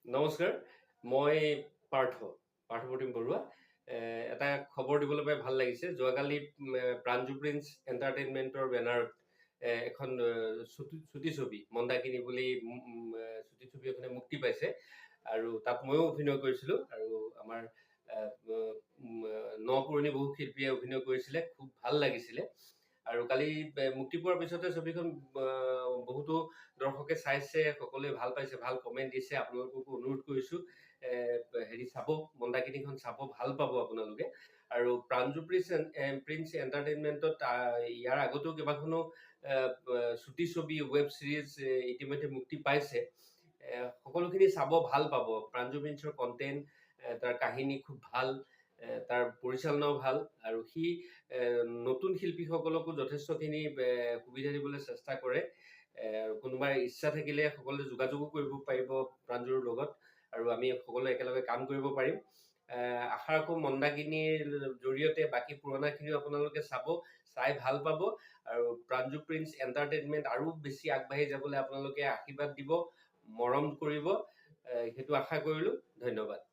নমস্কাৰ, মই পাৰ্থপ্ৰতিম বৰুৱা। এটা খবৰ দিবলৈ পাই ভাল লাগিছে। যোৱাকালি প্ৰাঞ্জু প্ৰিন্স এণ্টাৰটেইনমেণ্টৰ বেনাৰত এখন চুটি ছবি মন্দাকিনী বুলি চুটি ছবি এখনে মুক্তি পাইছে আৰু তাত ময়ো অভিনয় কৰিছিলোঁ আৰু আমাৰ ন পুৰণি বহু শিল্পীয়ে অভিনয় কৰিছিলে, খুব ভাল লাগিছিলে। আৰু কালি মুক্তি পোৱাৰ পিছতে ছবিখন বহুতো দৰ্শকে চাইছে, সকলোৱে ভাল পাইছে, ভাল কমেণ্ট দিছে। আপোনালোককো অনুৰোধ কৰিছোঁ চাব, মন্দাকিনীখন চাব, ভাল পাব আপোনালোকে। আৰু প্ৰাঞ্জু প্ৰিন্স এণ্টাৰটেইনমেণ্টত ইয়াৰ আগতেও কেইবাখনো চুটি ছবি, ৱেব ছিৰিজ ইতিমধ্যে মুক্তি পাইছে। সকলোখিনি চাব, ভাল পাব। প্ৰাঞ্জু প্ৰিন্সৰ কণ্টেণ্ট, তাৰ কাহিনী খুব ভাল, তাৰ পৰিচালনাও ভাল আৰু সি নতুন শিল্পীসকলকো যথেষ্টখিনি সুবিধা দিবলৈ চেষ্টা কৰে। আৰু কোনোবাই ইচ্ছা থাকিলে সকলোৱে যোগাযোগো কৰিব পাৰিব প্ৰাঞ্জুৰ লগত আৰু আমি সকলোৱে একেলগে কাম কৰিব পাৰিম। আশা ৰাখোঁ মন্দাকিনীৰ জৰিয়তে বাকী পুৰণাখিনিও আপোনালোকে চাই ভাল পাব আৰু প্ৰাঞ্জু প্ৰিন্স এণ্টাৰটেইনমেণ্ট আৰু বেছি আগবাঢ়ি যাবলৈ আপোনালোকে আশীৰ্বাদ দিব, মৰম কৰিব, সেইটো আশা কৰিলোঁ। ধন্যবাদ।